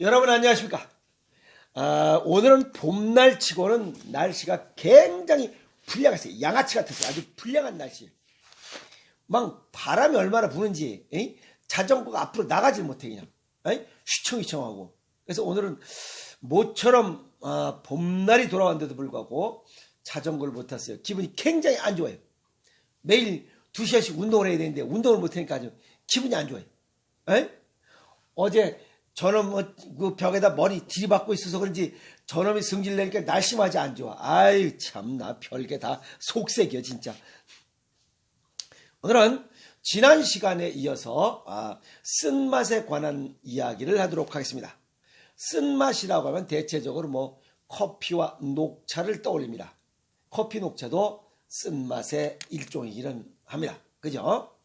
여러분 안녕하십니까? 오늘은 봄날 치고는 날씨가 굉장히 불량했어요. 양아치 같았어요. 아주 불량한 날씨. 막 바람이 얼마나 부는지 자전거가 앞으로 나가질 못해 그냥 휘청휘청하고. 그래서 오늘은 모처럼 봄날이 돌아왔는데도 불구하고 자전거를 못 탔어요. 기분이 굉장히 안 좋아요. 매일 2시간씩 운동을 해야 되는데 운동을 못 하니까 아주 기분이 안 좋아요. 어제 저놈 그 벽에다 머리 들이받고 있어서 그런지 저놈이 승질 내니까 날씨마저 안 좋아. 아유 참나 별게 다 속색이야 진짜. 오늘은 지난 시간에 이어서 쓴맛에 관한 이야기를 하도록 하겠습니다. 쓴맛이라고 하면 대체적으로 뭐 커피와 녹차를 떠올립니다. 커피 녹차도 쓴맛의 일종이기는 합니다. 그죠?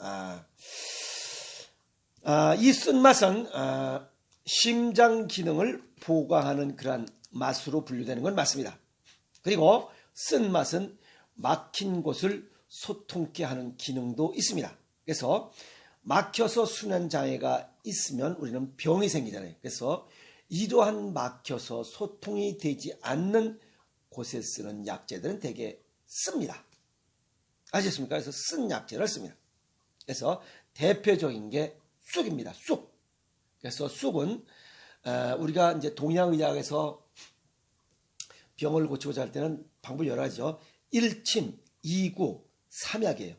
이 쓴맛은 심장 기능을 보강하는 그러한 맛으로 분류되는 건 맞습니다. 그리고 쓴맛은 막힌 곳을 소통케 하는 기능도 있습니다. 그래서 막혀서 수면 장애가 있으면 우리는 병이 생기잖아요. 그래서 이러한 막혀서 소통이 되지 않는 곳에 쓰는 약재들은 되게 씁니다. 아셨습니까? 그래서 쓴 약재를 씁니다. 그래서 대표적인 게 쑥입니다. 쑥. 그래서 쑥은 우리가 이제 동양의학에서 병을 고치고자 할 때는 방법이 여러 가지죠. 1침, 2구, 3약이에요.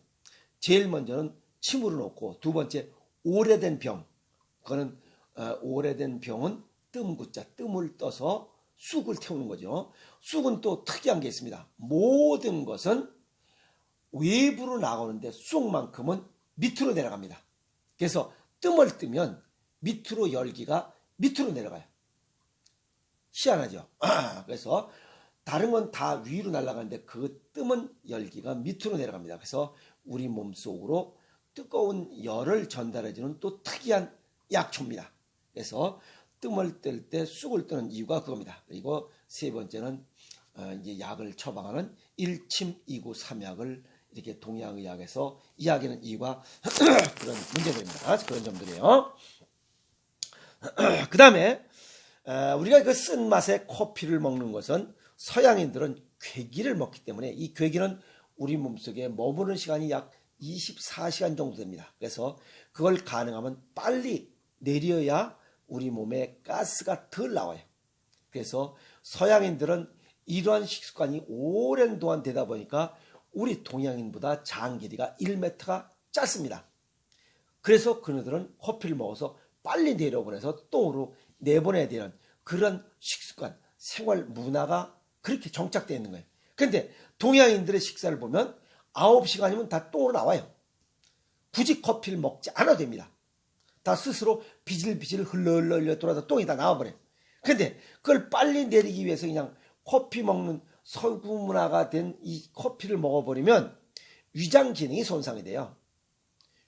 제일 먼저는 침으로 놓고, 두 번째 오래된 병. 그거는 오래된 병은 뜸구자, 뜸을 떠서 쑥을 태우는 거죠. 쑥은 또 특이한 게 있습니다. 모든 것은 외부로 나가는데 쑥만큼은 밑으로 내려갑니다. 그래서 뜸을 뜨면 밑으로 열기가 밑으로 내려가요. 희한하죠. 그래서 다른 건 다 위로 날아가는데 그 뜸은 열기가 밑으로 내려갑니다. 그래서 우리 몸속으로 뜨거운 열을 전달해주는 또 특이한 약초입니다. 그래서 뜸을 뜰 때 쑥을 뜨는 이유가 그겁니다. 그리고 세 번째는 이제 약을 처방하는 1침, 2구, 3약을 이렇게 동양의학에서 이야기하는 이유가 그런 문제들입니다. 그런 점들이에요. 그 다음에 우리가 그 쓴맛의 커피를 먹는 것은 서양인들은 괴기를 먹기 때문에 이 괴기는 우리 몸속에 머무는 시간이 약 24시간 정도 됩니다. 그래서 그걸 가능하면 빨리 내려야 우리 몸에 가스가 덜 나와요. 그래서 서양인들은 이러한 식습관이 오랜 동안 되다 보니까 우리 동양인보다 장 길이가 1m가 짧습니다. 그래서 그들은 커피를 먹어서 빨리 내려보내서 똥으로 내보내야 되는 그런 식습관, 생활 문화가 그렇게 정착되어 있는 거예요. 그런데 동양인들의 식사를 보면 9시간이면 다 똥으로 나와요. 굳이 커피를 먹지 않아도 됩니다. 다 스스로 비질비질 흘러흘러 돌아서 똥이 다 나와버려요. 그런데 그걸 빨리 내리기 위해서 그냥 커피 먹는 서구 문화가 된 이 커피를 먹어버리면 위장 기능이 손상이 돼요.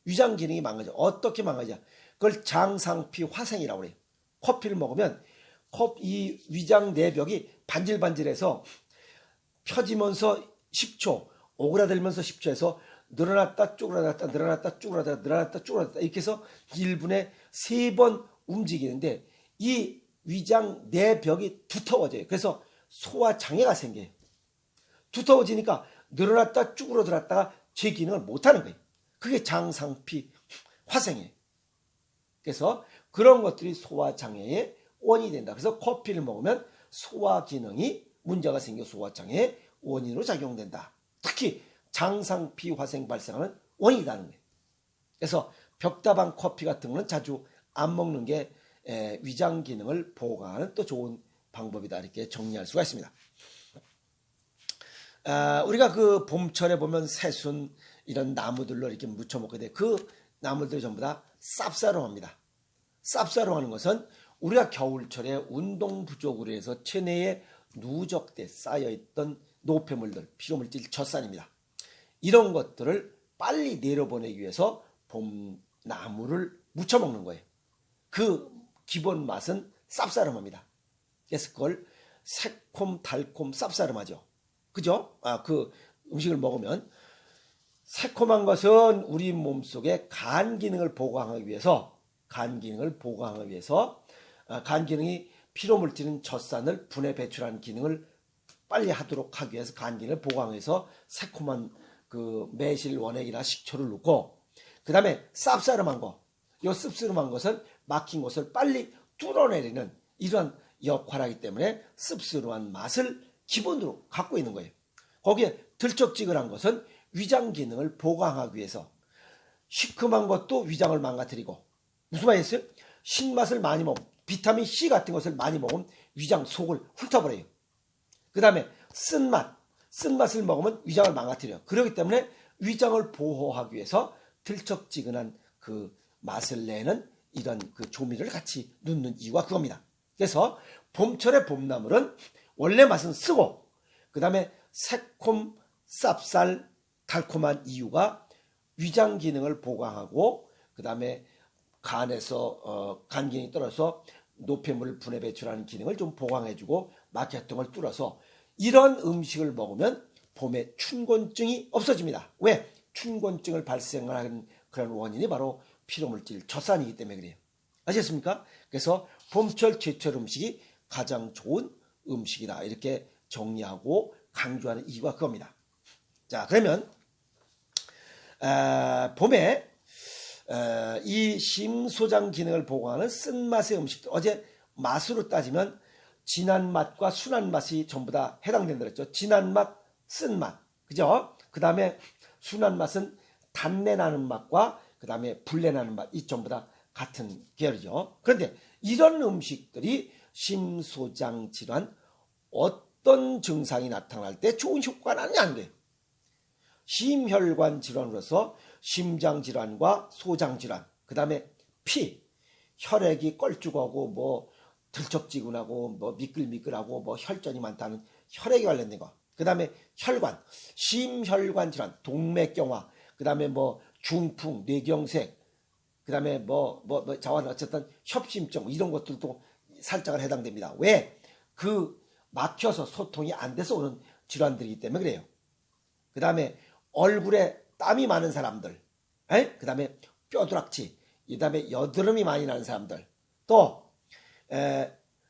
위장 기능이 망가져. 어떻게 망가져? 그걸 장상피 화생이라고 그래요. 커피를 먹으면 이 위장 내벽이 반질반질해서 펴지면서 10초, 오그라들면서 10초에서 늘어났다 쪼그라들었다 늘어났다 쪼그라들었다 늘어났다 쪼그라들었다 이렇게 해서 1분에 3번 움직이는데 이 위장 내벽이 두터워져요. 그래서 소화장애가 생겨요. 두터워지니까 늘어났다 쭈그러들었다가 제 기능을 못하는 거예요. 그게 장상피 화생이에요. 그래서 그런 것들이 소화장애의 원인이 된다. 그래서 커피를 먹으면 소화기능이 문제가 생겨 소화장애의 원인으로 작용된다. 특히 장상피 화생 발생하는 원인이라는 거예요. 그래서 벽다방 커피 같은 거는 자주 안 먹는 게 위장 기능을 보강하는 또 좋은 방법이다. 이렇게 정리할 수가 있습니다. 우리가 그 봄철에 보면 새순 이런 나무들로 이렇게 묻혀 먹게 돼. 그 나무들이 전부 다 쌉싸름합니다. 쌉싸름하는 것은 우리가 겨울철에 운동 부족으로 해서 체내에 누적돼 쌓여있던 노폐물들, 피로물질, 젖산입니다. 이런 것들을 빨리 내려보내기 위해서 봄나무를 묻혀 먹는 거예요. 그 기본 맛은 쌉싸름합니다. 그래서 그걸 새콤, 달콤, 쌉싸름하죠. 그죠? 그 음식을 먹으면 새콤한 것은 우리 몸속에 간 기능을 보강하기 위해서 간 기능이 피로물질인 젖산을 분해 배출하는 기능을 빨리 하도록 하기 위해서 간 기능을 보강해서 새콤한 그 매실 원액이나 식초를 넣고, 그 다음에 쌉싸름한 거, 요 씁쓸한 것은 막힌 것을 빨리 뚫어내리는 이런 역할을 하기 때문에 씁쓸한 맛을 기본으로 갖고 있는 거예요. 거기에 들쩍지근한 것은 위장 기능을 보강하기 위해서, 시큼한 것도 위장을 망가뜨리고, 무슨 말이겠어요? 신맛을 많이 먹으면, 비타민 C 같은 것을 많이 먹으면 위장 속을 훑어버려요. 그 다음에 쓴맛을 먹으면 위장을 망가뜨려요. 그렇기 때문에 위장을 보호하기 위해서 들쩍지근한 그 맛을 내는 이런 그 조미를 같이 넣는 이유가 그겁니다. 그래서 봄철의 봄나물은 원래 맛은 쓰고, 그 다음에 새콤, 쌉쌀, 달콤한 이유가 위장 기능을 보강하고, 그 다음에 간에서 간 기능이 떨어져서 노폐물 분해 배출하는 기능을 좀 보강해주고 막혀통을 뚫어서 이런 음식을 먹으면 봄에 춘곤증이 없어집니다. 왜? 춘곤증을 발생하는 그런 원인이 바로 피로물질 젖산이기 때문에 그래요. 아시겠습니까? 그래서 봄철 제철 음식이 가장 좋은 음식이다, 이렇게 정리하고 강조하는 이유가 그겁니다. 자, 그러면 봄에 이 심소장 기능을 보강하는 쓴맛의 음식들, 어제 맛으로 따지면 진한 맛과 순한 맛이 전부 다 해당된다 그랬죠. 진한 맛, 쓴맛, 그죠? 그 다음에 순한 맛은 단내 나는 맛과 그 다음에 불내 나는 맛, 이 전부 다 같은 계열이죠. 그런데 이런 음식들이 심소장 질환, 어떤 증상이 나타날 때 좋은 효과가 나느냐 하는 거예요. 심혈관 질환으로서 심장 질환과 소장 질환, 그 다음에 피, 혈액이 껄쭉하고 뭐 들쩍지근하고 뭐 미끌미끌하고 뭐 혈전이 많다는 혈액에 관련된 거, 그 다음에 혈관, 심혈관 질환, 동맥경화, 그 다음에 뭐 중풍, 뇌경색, 그 다음에 자원 어쨌든 협심증, 이런 것들도 살짝은 해당됩니다. 왜? 그 막혀서 소통이 안 돼서 오는 질환들이기 때문에 그래요. 그 다음에 얼굴에 땀이 많은 사람들, 그 다음에 뼈두락지, 그 다음에 여드름이 많이 나는 사람들, 또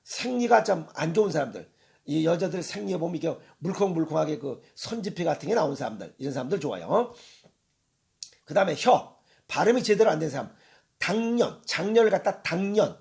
생리가 좀 안 좋은 사람들, 이 여자들 생리에 보면 이게 물컹물컹하게 그 선지피 같은 게 나온 사람들, 이런 사람들 좋아요. 그 다음에 혀, 발음이 제대로 안 된 사람, 당년, 장년을 갖다 당년,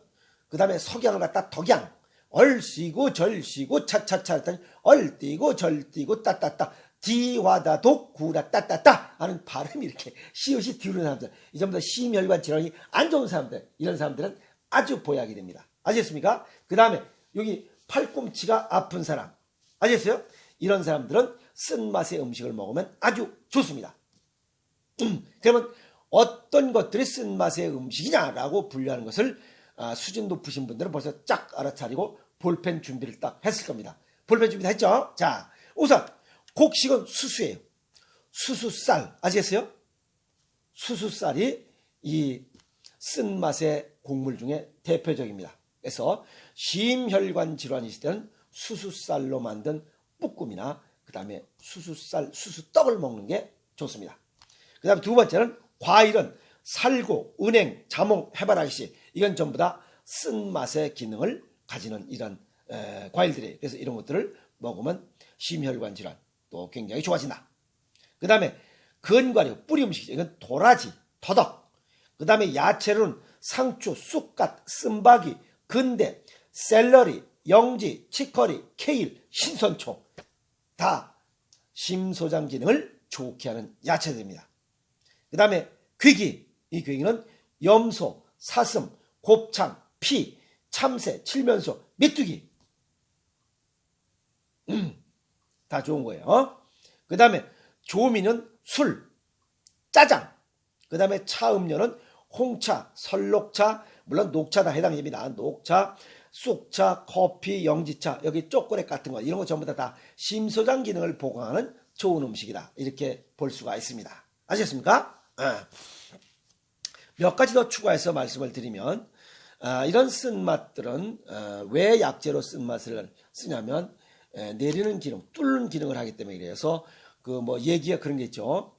그 다음에 석양을 갖다 덕양, 얼씨고 절씨고 차차차 했더니 얼띠고 절띠고 따따따, 디와다독 구라 따따따 하는 발음이 이렇게 시옷이 뒤로는 사람들, 이 전부 다 심혈관 질환이 안 좋은 사람들, 이런 사람들은 아주 보약이 됩니다. 아시겠습니까? 그 다음에 여기 팔꿈치가 아픈 사람, 아시겠어요? 이런 사람들은 쓴맛의 음식을 먹으면 아주 좋습니다. 그러면 어떤 것들이 쓴맛의 음식이냐라고 분류하는 것을 수준 높으신 분들은 벌써 쫙 알아차리고 볼펜 준비를 딱 했을 겁니다. 볼펜 준비 다 했죠? 자, 우선 곡식은 수수예요. 수수쌀, 아시겠어요? 수수쌀이 이 쓴맛의 곡물 중에 대표적입니다. 그래서 심혈관 질환이 있을 때는 수수쌀로 만든 볶음이나 그 다음에 수수쌀, 수수떡을 먹는 게 좋습니다. 그 다음에 두 번째는 과일은 살구, 은행, 자몽, 해바라기, 이건 전부 다 쓴맛의 기능을 가지는 이런 과일들이에요. 그래서 이런 것들을 먹으면 심혈관 질환 또 굉장히 좋아진다. 그 다음에 건과류, 뿌리 음식이죠. 이건 도라지, 더덕. 그 다음에 야채로는 상추, 쑥갓, 쓴바귀, 근대, 샐러리, 영지, 치커리, 케일, 신선초, 다 심소장 기능을 좋게 하는 야채들입니다. 그 다음에 귀기, 이 귀기는 염소, 사슴, 곱창, 피, 참새, 칠면소, 메뚜기, 다 좋은 거예요. 그 다음에 조미는 술, 짜장, 그 다음에 차 음료는 홍차, 설록차, 물론 녹차 다 해당이 됩니다. 녹차, 쑥차, 커피, 영지차, 여기 초콜릿 같은 거, 이런 거 전부 다 심소장 기능을 보강하는 좋은 음식이다, 이렇게 볼 수가 있습니다. 아시겠습니까? 몇 가지 더 추가해서 말씀을 드리면, 이런 쓴맛들은 왜 약재로 쓴맛을 쓰냐면 내리는 기능, 뚫는 기능을 하기 때문에 그래서 그 뭐 얘기가 그런 게 있죠.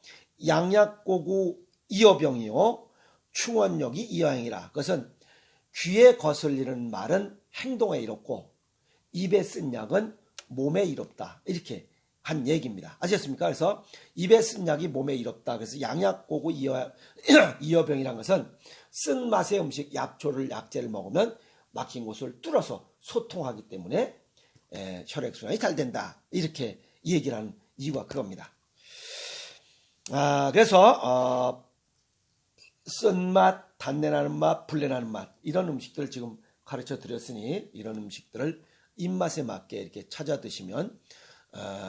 양약고구 이어병이요 충원력이 이어행이라. 그것은 귀에 거슬리는 말은 행동에 이롭고 입에 쓴 약은 몸에 이롭다. 이렇게 한 얘기입니다. 아시겠습니까? 그래서 입에 쓴 약이 몸에 이롭다. 그래서 양약고구 이어병이라는 것은 쓴맛의 음식, 약초를, 약재를 먹으면 막힌 곳을 뚫어서 소통하기 때문에 혈액순환이 잘 된다. 이렇게 얘기를 하는 이유가 그겁니다. 그래서 쓴맛, 단내나는 맛, 불내나는 맛 이런 음식들을 지금 가르쳐 드렸으니 이런 음식들을 입맛에 맞게 이렇게 찾아 드시면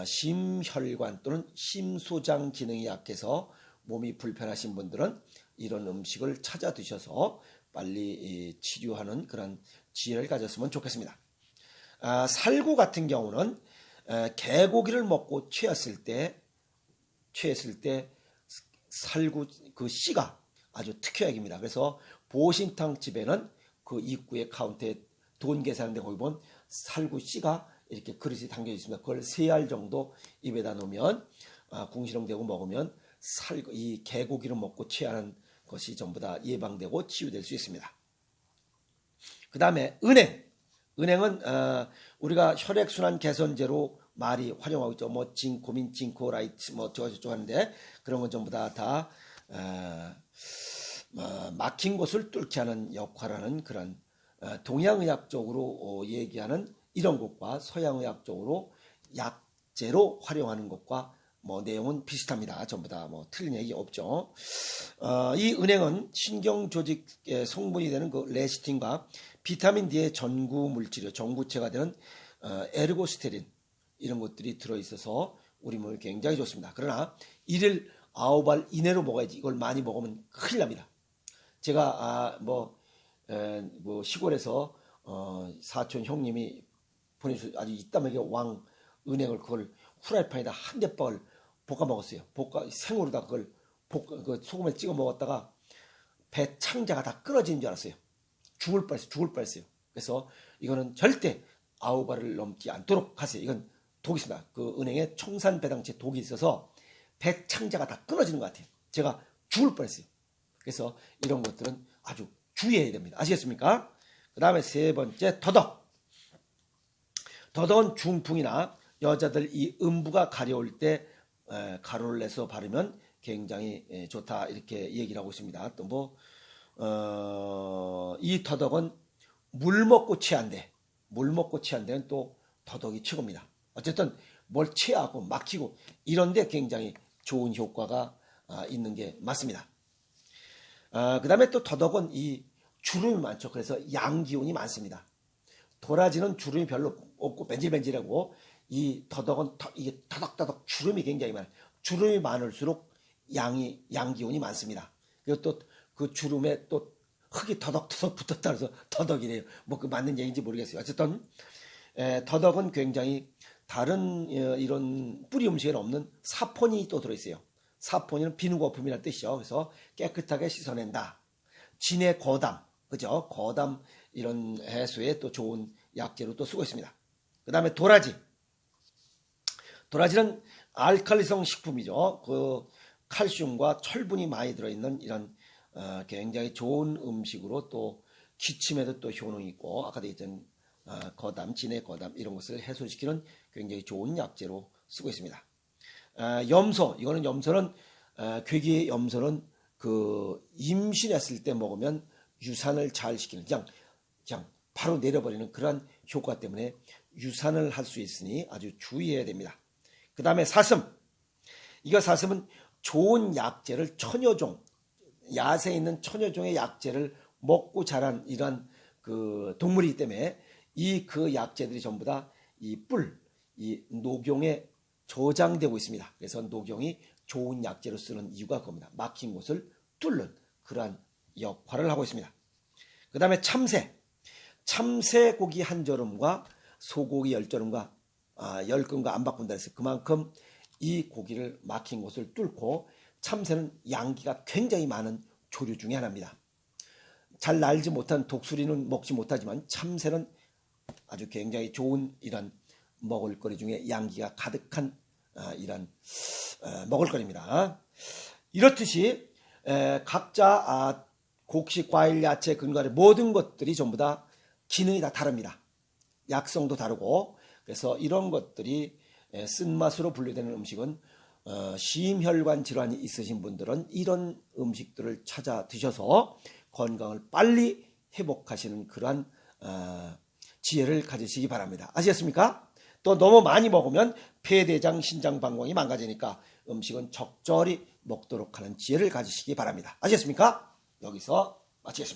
심혈관 또는 심소장 기능이 약해서 몸이 불편하신 분들은 이런 음식을 찾아 드셔서 빨리 치료하는 그런 지혜를 가졌으면 좋겠습니다. 살구 같은 경우는 개고기를 먹고 취했을 때 살구 그 씨가 아주 특효약입니다. 그래서 보신탕 집에는 그 입구에 카운터에 돈 계산하는데 거기 보면 살구 씨가 이렇게 그릇이 담겨 있습니다. 그걸 3알 정도 입에다 놓으면 궁시렁대고 먹으면 이 개고기를 먹고 취하는 것이 전부 다 예방되고 치유될 수 있습니다. 그 다음에 은행은 우리가 혈액순환 개선제로 많이 활용하고 있죠. 뭐 진코민, 진코라이트 뭐 저거 하는데 그런 건 전부 다 막힌 곳을 뚫게 하는 역할하는 그런 동양의학적으로 얘기하는 이런 것과 서양의학적으로 약재로 활용하는 것과 뭐 내용은 비슷합니다. 전부 다 뭐 틀린 얘기 없죠. 이 은행은 신경조직의 성분이 되는 그 레시틴과 비타민 D의 전구 물질이요, 전구체가 되는 에르고스테린 이런 것들이 들어있어서 우리 몸에 굉장히 좋습니다. 그러나 1일 9알 이내로 먹어야지. 이걸 많이 먹으면 큰일 납니다. 제가 뭐 시골에서 사촌 형님이 보내주셔서 아주 이따만하게 왕 은행을 그걸 후라이팬에다 한 대박을 볶아 먹었어요. 생으로다 그걸 그 소금에 찍어 먹었다가 배 창자가 다 끊어지는 줄 알았어요. 죽을 뻔했어요. 그래서 이거는 절대 9알을 넘지 않도록 하세요. 이건 독이 있습니다. 그 은행에 청산배당체 독이 있어서 배 창자가 다 끊어지는 것 같아요. 제가 죽을 뻔했어요. 그래서 이런 것들은 아주 주의해야 됩니다. 아시겠습니까? 그 다음에 3번째 더덕은 중풍이나 여자들 이 음부가 가려울 때 가루를 내서 바르면 굉장히 좋다 이렇게 얘기를 하고 있습니다. 또 이 더덕은 물 먹고 취한데 물 먹고 취한 데는 또 더덕이 최고입니다. 어쨌든 뭘 취하고 막히고 이런데 굉장히 좋은 효과가 있는 게 맞습니다. 그 다음에 또 더덕은 이 주름이 많죠. 그래서 양기운이 많습니다. 도라지는 주름이 별로 없고 벤질벤질하고 이 더덕은 이게 더덕더덕 주름이 굉장히 많아요. 주름이 많을수록 양기운이 많습니다. 그리고 또 그 주름에 또 흙이 더덕더덕 붙었다 해서 더덕이래요. 뭐 그 맞는 얘기인지 모르겠어요. 어쨌든 더덕은 굉장히 다른 이런 뿌리 음식에 없는 사포닌이 또 들어있어요. 사포닌은 비누거품이라는 뜻이죠. 그래서 깨끗하게 씻어낸다. 진의 거담, 그죠? 거담 이런 해소에 또 좋은 약재로 또 쓰고 있습니다. 그 다음에 도라지는 알칼리성 식품이죠. 그 칼슘과 철분이 많이 들어있는 이런 굉장히 좋은 음식으로 또 기침에도 또 효능이 있고 아까도 얘기했던 거담, 진의 거담 이런 것을 해소시키는 굉장히 좋은 약재로 쓰고 있습니다. 염소는 괴기의 염소는 그 임신했을 때 먹으면 유산을 잘 시키는 그냥 바로 내려버리는 그러한 효과 때문에 유산을 할 수 있으니 아주 주의해야 됩니다. 그 다음에 사슴은 좋은 약재를 야생에 있는 천여종의 약재를 먹고 자란 이런 그 동물이기 때문에 그 약재들이 전부 다 이 녹용에 저장되고 있습니다. 그래서 녹용이 좋은 약재로 쓰는 이유가 그겁니다. 막힌 곳을 뚫는 그러한 역할을 하고 있습니다. 그 다음에 참새고기 한 저름과 소고기 10저름과 10근과 안 바꾼다 해서 그만큼 이 고기를 막힌 곳을 뚫고 참새는 양기가 굉장히 많은 조류 중에 하나입니다. 잘 날지 못한 독수리는 먹지 못하지만 참새는 아주 굉장히 좋은 이런 먹을거리 중에 양기가 가득한 이런 먹을거리입니다. 이렇듯이 각자 곡식, 과일, 야채, 근과류 모든 것들이 전부 다 기능이 다 다릅니다. 약성도 다르고, 그래서 이런 것들이 쓴맛으로 분류되는 음식은 심혈관 질환이 있으신 분들은 이런 음식들을 찾아 드셔서 건강을 빨리 회복하시는 그러한 지혜를 가지시기 바랍니다. 아시겠습니까? 또 너무 많이 먹으면 폐, 대장, 신장, 방광이 망가지니까 음식은 적절히 먹도록 하는 지혜를 가지시기 바랍니다. 아시겠습니까? 여기서 마치겠습니다.